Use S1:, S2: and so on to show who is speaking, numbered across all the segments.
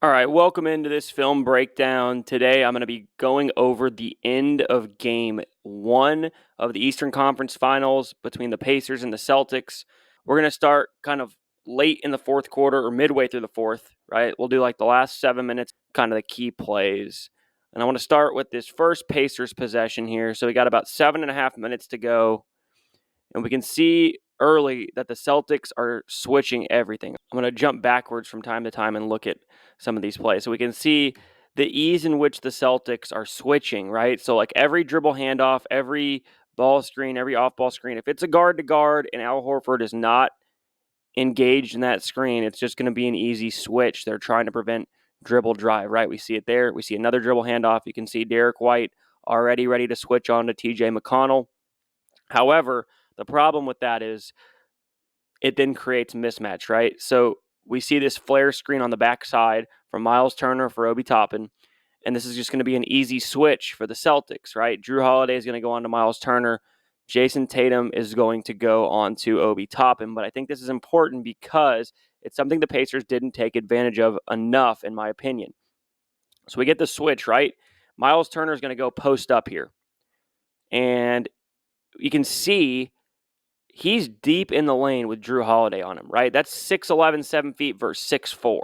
S1: All right, welcome into this film breakdown. Today I'm going to be going over the end of game one of the Eastern Conference Finals between the Pacers and the Celtics. We're going to start kind of late in the fourth quarter or midway through the fourth, right? We'll do like the last 7 minutes, kind of the key plays. And I want to start with this first Pacers possession here. So we got about 7.5 minutes to go. And we can see early that the Celtics are switching everything. I'm going to jump backwards from time to time and look at some of these plays. So we can see the ease in which the Celtics are switching, right? So like every dribble handoff, every ball screen, every off-ball screen, if it's a guard to guard and Al Horford is not engaged in that screen, it's just going to be an easy switch. They're trying to prevent dribble drive, right? We see it there. We see another dribble handoff. You can see Derek White already ready to switch on to TJ McConnell. However, the problem with that is it then creates mismatch, right? So we see this flare screen on the backside from Miles Turner for Obi Toppin, and this is just going to be an easy switch for the Celtics, right? Drew Holiday is going to go on to Miles Turner. Jason Tatum is going to go on to Obi Toppin, but I think this is important because it's something the Pacers didn't take advantage of enough, in my opinion. So we get the switch, right? Miles Turner is going to go post up here, and you can see he's deep in the lane with Drew Holiday on him, right? That's 6'11", 7 feet versus 6'4".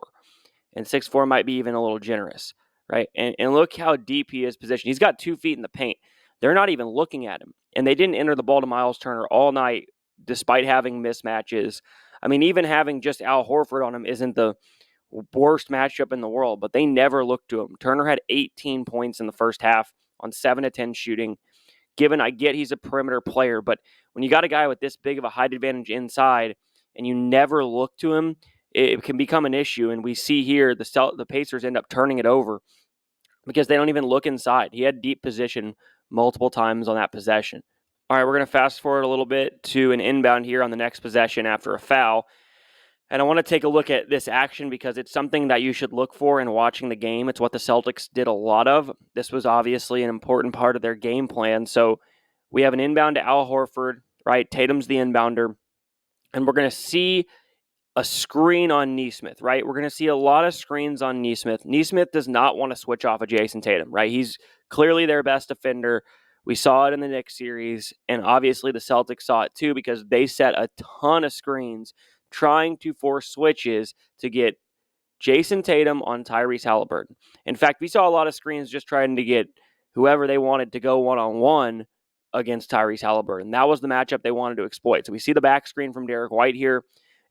S1: And 6'4" might be even a little generous, right? And look how deep he is positioned. He's got 2 feet in the paint. They're not even looking at him. And they didn't enter the ball to Miles Turner all night despite having mismatches. I mean, even having just Al Horford on him isn't the worst matchup in the world, but they never looked to him. Turner had 18 points in the first half on 7 of 10 shooting. Given I get he's a perimeter player, but when you got a guy with this big of a height advantage inside and you never look to him, it can become an issue. And we see here the Pacers end up turning it over because they don't even look inside. He had deep position multiple times on that possession. All right, we're going to fast forward a little bit to an inbound here on the next possession after a foul. And I want to take a look at this action because it's something that you should look for in watching the game. It's what the Celtics did a lot of. This was obviously an important part of their game plan. So we have an inbound to Al Horford, right? Tatum's the inbounder. And we're going to see a screen on Nesmith, right? We're going to see a lot of screens on Nesmith. Nesmith does not want to switch off of Jason Tatum, right? He's clearly their best defender. We saw it in the Knicks series, and obviously the Celtics saw it too because they set a ton of screens trying to force switches to get Jason Tatum on Tyrese Halliburton. In fact, we saw a lot of screens just trying to get whoever they wanted to go one-on-one against Tyrese Halliburton. That was the matchup they wanted to exploit. So we see the back screen from Derek White here,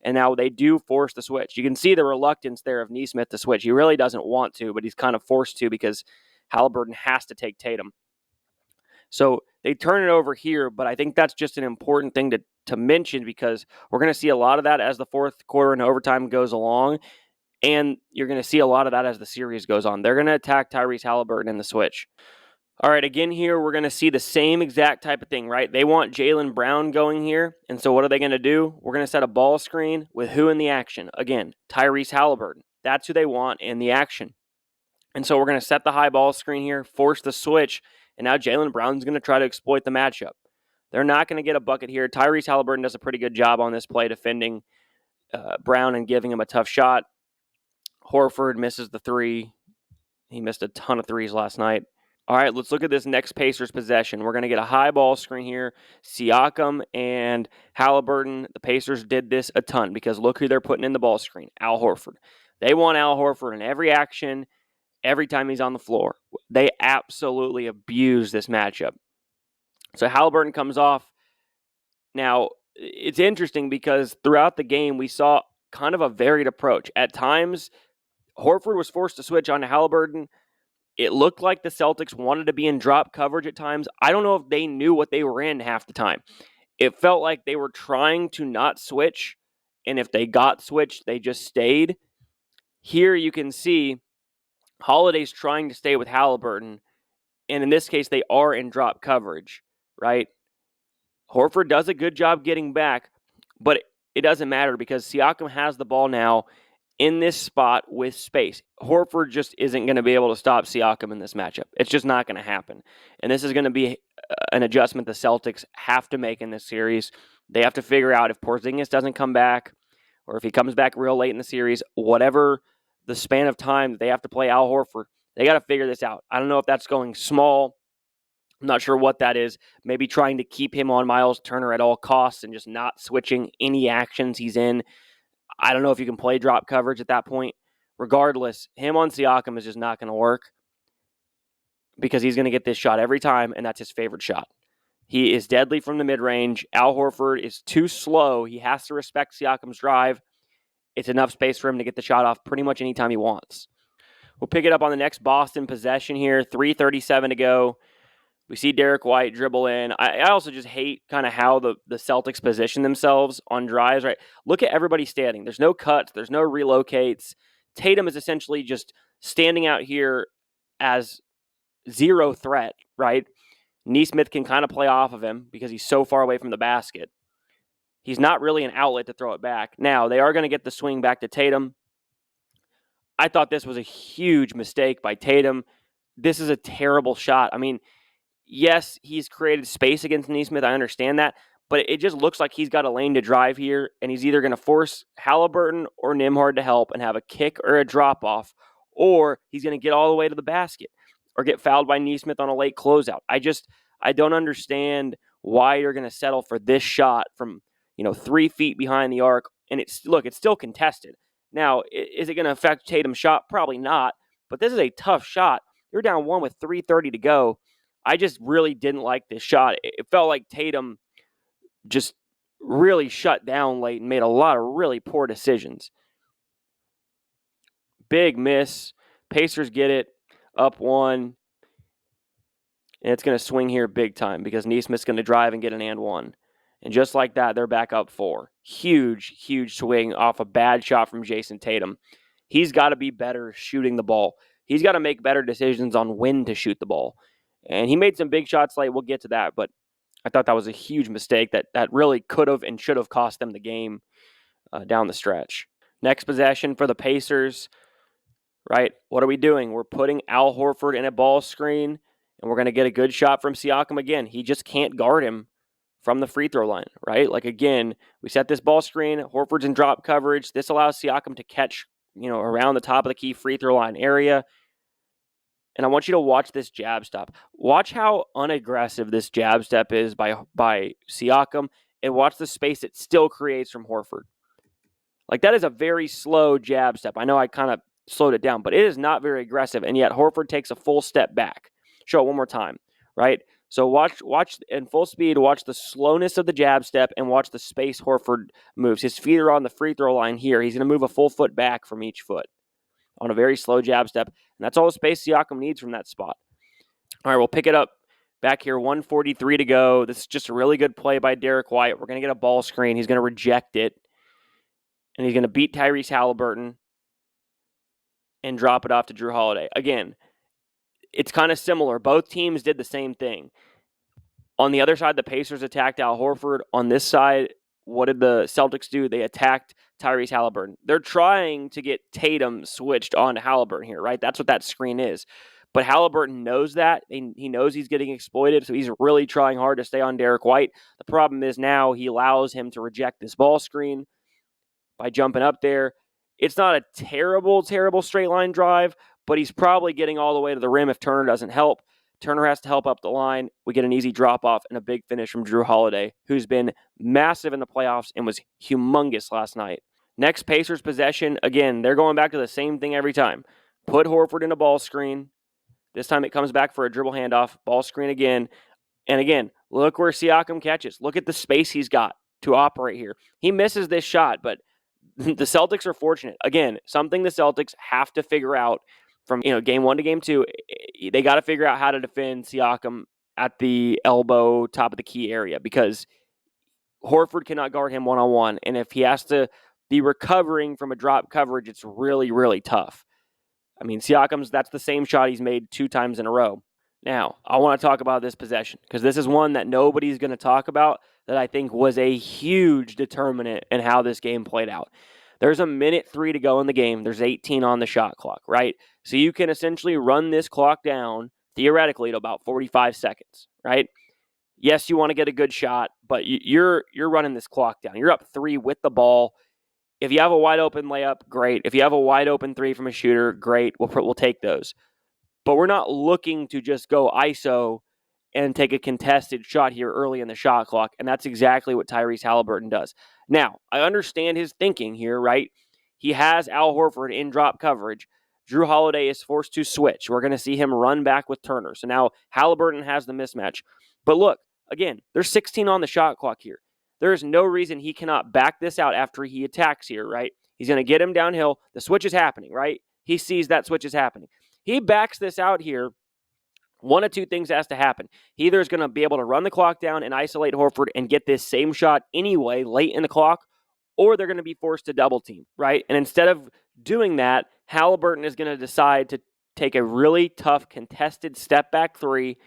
S1: and now they do force the switch. You can see the reluctance there of Nesmith to switch. He really doesn't want to, but he's kind of forced to because Halliburton has to take Tatum. So they turn it over here, but I think that's just an important thing to mention because we're going to see a lot of that as the fourth quarter and overtime goes along, and you're going to see a lot of that as the series goes on. They're going to attack Tyrese Halliburton in the switch. All right, again here, we're going to see the same exact type of thing, right? They want Jaylen Brown going here, and so what are they going to do? We're going to set a ball screen with who in the action? Again, Tyrese Halliburton. That's who they want in the action. And so we're going to set the high ball screen here, force the switch, and now Jaylen Brown's going to try to exploit the matchup. They're not going to get a bucket here. Tyrese Halliburton does a pretty good job on this play defending Brown and giving him a tough shot. Horford misses the three. He missed a ton of threes last night. All right, let's look at this next Pacers possession. We're going to get a high ball screen here. Siakam and Halliburton. The Pacers did this a ton because look who they're putting in the ball screen, Al Horford. They want Al Horford in every action, every time he's on the floor. They absolutely abuse this matchup. So Halliburton comes off. Now, it's interesting because throughout the game, we saw kind of a varied approach. At times, Horford was forced to switch on to Halliburton. It looked like the Celtics wanted to be in drop coverage at times. I don't know if they knew what they were in half the time. It felt like they were trying to not switch, and if they got switched, they just stayed. Here you can see Holiday's trying to stay with Halliburton, and in this case, they are in drop coverage, right? Horford does a good job getting back, but it doesn't matter because Siakam has the ball now in this spot with space. Horford just isn't going to be able to stop Siakam in this matchup. It's just not going to happen. And this is going to be an adjustment the Celtics have to make in this series. They have to figure out if Porzingis doesn't come back or if he comes back real late in the series, whatever the span of time that they have to play Al Horford, they got to figure this out. I don't know if that's going small. I'm not sure what that is. Maybe trying to keep him on Miles Turner at all costs and just not switching any actions he's in. I don't know if you can play drop coverage at that point. Regardless, him on Siakam is just not going to work because he's going to get this shot every time, and that's his favorite shot. He is deadly from the mid-range. Al Horford is too slow. He has to respect Siakam's drive. It's enough space for him to get the shot off pretty much anytime he wants. We'll pick it up on the next Boston possession here. 3:37 to go. We see Derek White dribble in. I also just hate kind of how the Celtics position themselves on drives, right? Look at everybody standing. There's no cuts. There's no relocates. Tatum is essentially just standing out here as zero threat, right? Nesmith can kind of play off of him because he's so far away from the basket. He's not really an outlet to throw it back. Now, they are going to get the swing back to Tatum. I thought this was a huge mistake by Tatum. This is a terrible shot. I mean, yes, he's created space against Nesmith. I understand that. But it just looks like he's got a lane to drive here, and he's either going to force Halliburton or Nembhard to help and have a kick or a drop-off, or he's going to get all the way to the basket or get fouled by Nesmith on a late closeout. I don't understand why you're going to settle for this shot from 3 feet behind the arc. And it's still contested. Now, is it going to affect Tatum's shot? Probably not. But this is a tough shot. You're down 1 with 3:30 to go. I just really didn't like this shot. It felt like Tatum just really shut down late and made a lot of really poor decisions. Big miss. Pacers get it. Up 1. And it's going to swing here big time because Nesmith's going to drive and get an and 1. And just like that, they're back up 4. Huge, huge swing off a bad shot from Jason Tatum. He's got to be better shooting the ball. He's got to make better decisions on when to shoot the ball. And he made some big shots late. We'll get to that. But I thought that was a huge mistake that really could have and should have cost them the game down the stretch. Next possession for the Pacers, right? What are we doing? We're putting Al Horford in a ball screen, and we're going to get a good shot from Siakam again. He just can't guard him from the free throw line, right? Like, again, we set this ball screen. Horford's in drop coverage. This allows Siakam to catch, around the top of the key free throw line area. And I want you to watch this jab step. Watch how unaggressive this jab step is by Siakam, and watch the space it still creates from Horford. Like, that is a very slow jab step. I know I kind of slowed it down, but it is not very aggressive, and yet Horford takes a full step back. Show it one more time, right? So watch in full speed, watch the slowness of the jab step, and watch the space Horford moves. His feet are on the free throw line here. He's going to move a full foot back from each foot on a very slow jab step, and that's all the space Siakam needs from that spot. All right, we'll pick it up back here, 1:43 to go. This is just a really good play by Derek White. We're going to get a ball screen. He's going to reject it, and he's going to beat Tyrese Halliburton and drop it off to Jrue Holiday. Again, it's kind of similar. Both teams did the same thing. On the other side, the Pacers attacked Al Horford. On this side, what did the Celtics do? They attacked Tyrese Halliburton. They're trying to get Tatum switched on to Halliburton here, right? That's what that screen is. But Halliburton knows that. He knows he's getting exploited, so he's really trying hard to stay on Derek White. The problem is now he allows him to reject this ball screen by jumping up there. It's not a terrible, terrible straight line drive, but he's probably getting all the way to the rim if Turner doesn't help. Turner has to help up the line. We get an easy drop-off and a big finish from Jrue Holiday, who's been massive in the playoffs and was humongous last night. Next Pacers possession, again, they're going back to the same thing every time. Put Horford in a ball screen. This time it comes back for a dribble handoff, ball screen again. And again, look where Siakam catches. Look at the space he's got to operate here. He misses this shot, but the Celtics are fortunate. Again, something the Celtics have to figure out from game 1 to game 2. They got to figure out how to defend Siakam at the elbow, top of the key area, because Horford cannot guard him one-on-one. And if he has to be recovering from a drop coverage, it's really, really tough. I mean, that's the same shot he's made 2 times in a row. Now, I want to talk about this possession because this is one that nobody's going to talk about that I think was a huge determinant in how this game played out. There's a minute 3 to go in the game. There's 18 on the shot clock, right? So you can essentially run this clock down, theoretically, to about 45 seconds, right? Yes, you want to get a good shot, but you're running this clock down. You're up 3 with the ball. If you have a wide open layup, great. If you have a wide open three from a shooter, great. We'll take those. But we're not looking to just go ISO and take a contested shot here early in the shot clock, and that's exactly what Tyrese Halliburton does. Now, I understand his thinking here, right? He has Al Horford in drop coverage. Drew Holiday is forced to switch. We're going to see him run back with Turner. So now Halliburton has the mismatch. But look, again, there's 16 on the shot clock here. There is no reason he cannot back this out after he attacks here, right? He's going to get him downhill. The switch is happening, right? He sees that switch is happening. He backs this out here. One of two things has to happen. He either is going to be able to run the clock down and isolate Horford and get this same shot anyway late in the clock, or they're going to be forced to double team, right? And instead of doing that, Halliburton is going to decide to take a really tough contested step back three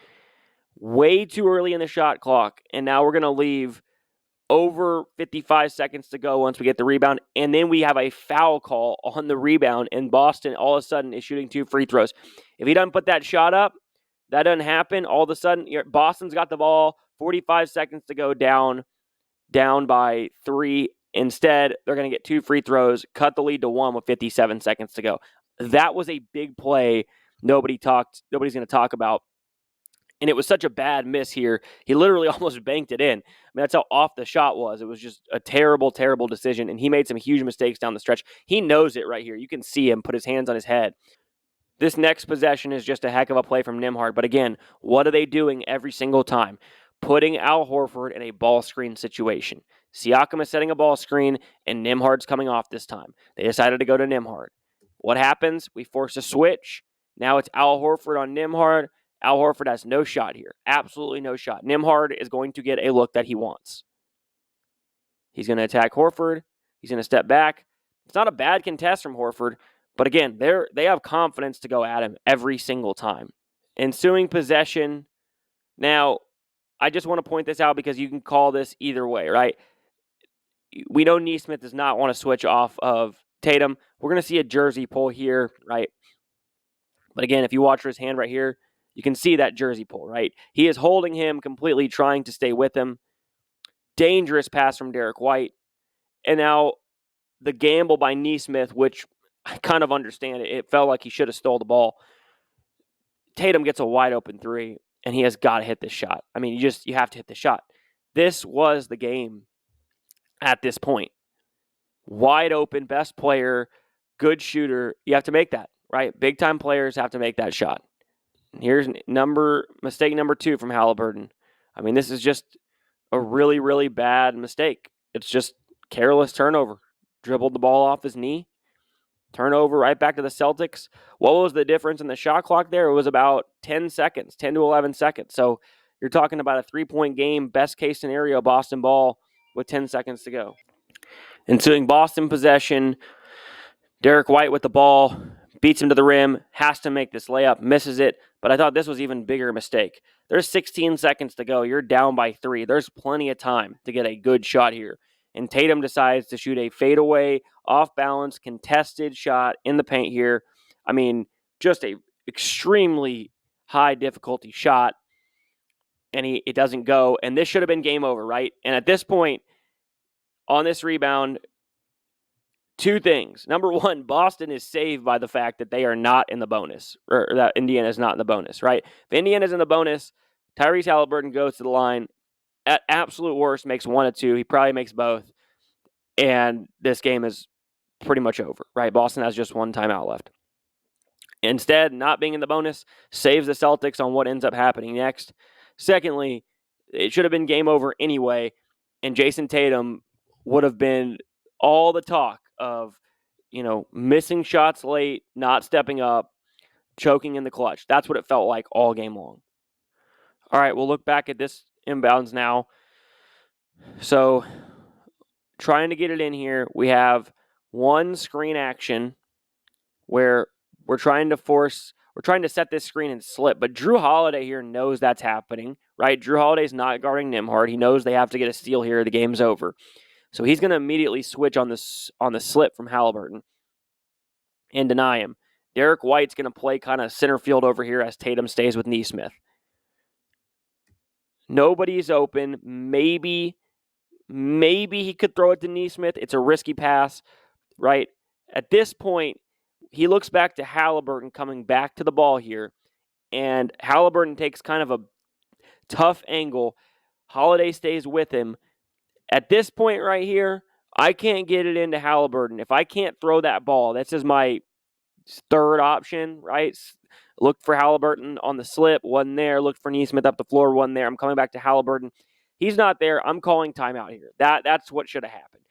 S1: way too early in the shot clock, and now we're going to leave over 55 seconds to go once we get the rebound, and then we have a foul call on the rebound, and Boston all of a sudden is shooting 2 free throws. If he doesn't put that shot up, that doesn't happen. All of a sudden, Boston's got the ball, 45 seconds to go, down by 3. Instead, they're going to get 2 free throws, cut the lead to 1 with 57 seconds to go. That was a big play nobody's going to talk about. And it was such a bad miss here. He literally almost banked it in. I mean, that's how off the shot was. It was just a terrible, terrible decision. And he made some huge mistakes down the stretch. He knows it right here. You can see him put his hands on his head. This next possession is just a heck of a play from Nembhard. But again, what are they doing every single time? Putting Al Horford in a ball screen situation. Siakam is setting a ball screen, and Nembhard's coming off this time. They decided to go to Nembhard. What happens? We force a switch. Now it's Al Horford on Nembhard. Al Horford has no shot here. Absolutely no shot. Nembhard is going to get a look that he wants. He's going to attack Horford. He's going to step back. It's not a bad contest from Horford, but again, they have confidence to go at him every single time. Ensuing possession. Now, I just want to point this out because you can call this either way, right? We know Nesmith does not want to switch off of Tatum. We're going to see a jersey pull here, right? But again, if you watch his hand right here, you can see that jersey pull, right? He is holding him completely, trying to stay with him. Dangerous pass from Derek White. And now the gamble by Nesmith, which I kind of understand. It felt like he should have stole the ball. Tatum gets a wide open 3, and he has got to hit this shot. I mean, you have to hit the shot. This was the game at this point. Wide open, best player, good shooter. You have to make that, right? Big time players have to make that shot. Here's mistake number 2 from Halliburton. I mean, this is just a really, really bad mistake. It's just careless turnover. Dribbled the ball off his knee. Turnover right back to the Celtics. What was the difference in the shot clock there? It was about 10 seconds, 10 to 11 seconds. So you're talking about a 3-point game, best case scenario, Boston ball with 10 seconds to go. Ensuing Boston possession, Derek White with the ball, beats him to the rim, has to make this layup, misses it, but I thought this was even bigger mistake. There's 16 seconds to go. You're down by 3. There's plenty of time to get a good shot here. And Tatum decides to shoot a fadeaway, off-balance, contested shot in the paint here. I mean, just a extremely high difficulty shot, and it doesn't go. And this should have been game over, right? And at this point, on this rebound, 2 things. Number 1, Boston is saved by the fact that they are not in the bonus, or that Indiana is not in the bonus, right? If Indiana's in the bonus, Tyrese Halliburton goes to the line. At absolute worst, makes 1 of 2. He probably makes both. And this game is pretty much over, right? Boston has just 1 timeout left. Instead, not being in the bonus saves the Celtics on what ends up happening next. Secondly, it should have been game over anyway, and Jason Tatum would have been all the talk of, missing shots late, not stepping up, choking in the clutch. That's what it felt like all game long. All right, we'll look back at this inbounds now. So, trying to get it in here, we have 1 screen action where we're trying to set this screen and slip. But Drew Holiday here knows that's happening, right? Drew Holiday's not guarding Nembhard. He knows they have to get a steal here. The game's over. So he's going to immediately switch on the slip from Halliburton and deny him. Derek White's going to play kind of center field over here as Tatum stays with Nesmith. Nobody's open. Maybe he could throw it to Nesmith. It's a risky pass, right? At this point, he looks back to Halliburton coming back to the ball here, and Halliburton takes kind of a tough angle. Holiday stays with him. At this point right here, I can't get it into Halliburton. If I can't throw that ball, that's just my third option, right? Looked for Halliburton on the slip, wasn't there. Looked for Nesmith up the floor, wasn't there. I'm coming back to Halliburton. He's not there. I'm calling timeout here. That's what should have happened.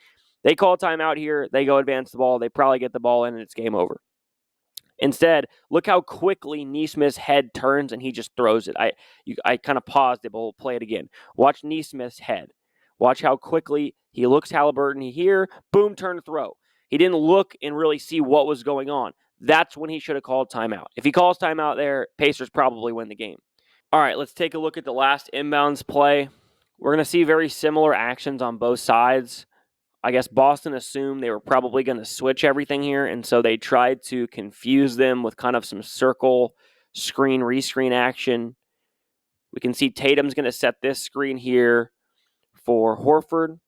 S1: They call timeout here. They go advance the ball. They probably get the ball in, and it's game over. Instead, look how quickly Nesmith's head turns, and he just throws it. I kind of paused it, but we'll play it again. Watch Nesmith's head. Watch how quickly he looks Halliburton here. Boom, turn, throw. He didn't look and really see what was going on. That's when he should have called timeout. If he calls timeout there, Pacers probably win the game. All right, let's take a look at the last inbounds play. We're going to see very similar actions on both sides. I guess Boston assumed they were probably going to switch everything here, and so they tried to confuse them with kind of some circle screen, rescreen action. We can see Tatum's going to set this screen here for Horford.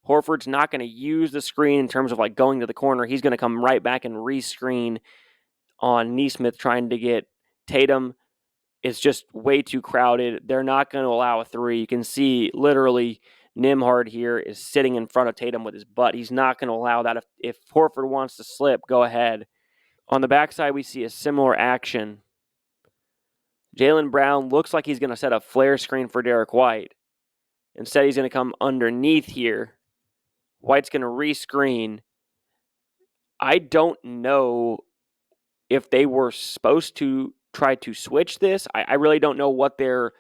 S1: Horford's not going to use the screen in terms of like going to the corner. He's going to come right back and rescreen on Nesmith trying to get Tatum. It's just way too crowded. They're not going to allow a three. You can see literally Nembhard here is sitting in front of Tatum with his butt. He's not going to allow that. If Horford wants to slip, go ahead. On the backside, we see a similar action. Jaylen Brown looks like he's going to set a flare screen for Derek White. Instead, he's going to come underneath here. White's going to rescreen. I don't know if they were supposed to try to switch this. I really don't know what their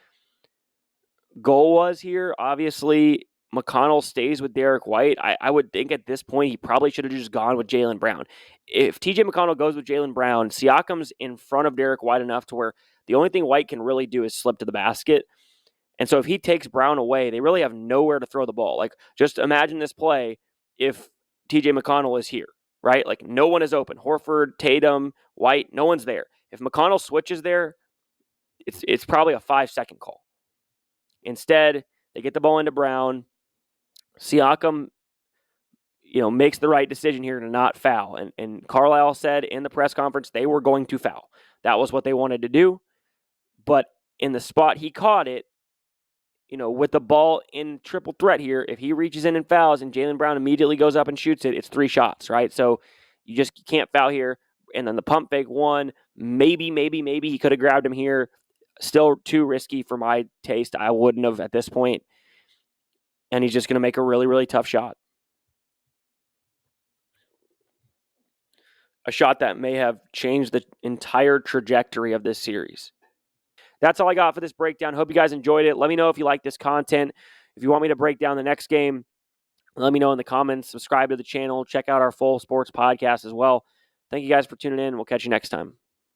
S1: goal was here. Obviously, McConnell stays with Derek White. I would think at this point he probably should have just gone with Jaylen Brown. If TJ McConnell goes with Jaylen Brown, Siakam's in front of Derek White enough to where the only thing White can really do is slip to the basket. And so if he takes Brown away, they really have nowhere to throw the ball. Like, just imagine this play if TJ McConnell is here, right? Like, no one is open. Horford, Tatum, White, no one's there. If McConnell switches there, it's probably a 5-second call. Instead, they get the ball into Brown. Siakam, makes the right decision here to not foul. And Carlisle said in the press conference they were going to foul. That was what they wanted to do. But in the spot he caught it, with the ball in triple threat here, if he reaches in and fouls and Jaylen Brown immediately goes up and shoots it, it's 3 shots, right? So you can't foul here. And then the pump fake one, maybe he could have grabbed him here. Still too risky for my taste. I wouldn't have at this point. And he's just going to make a really, really tough shot. A shot that may have changed the entire trajectory of this series. That's all I got for this breakdown. Hope you guys enjoyed it. Let me know if you like this content. If you want me to break down the next game, let me know in the comments. Subscribe to the channel. Check out our full sports podcast as well. Thank you guys for tuning in. We'll catch you next time.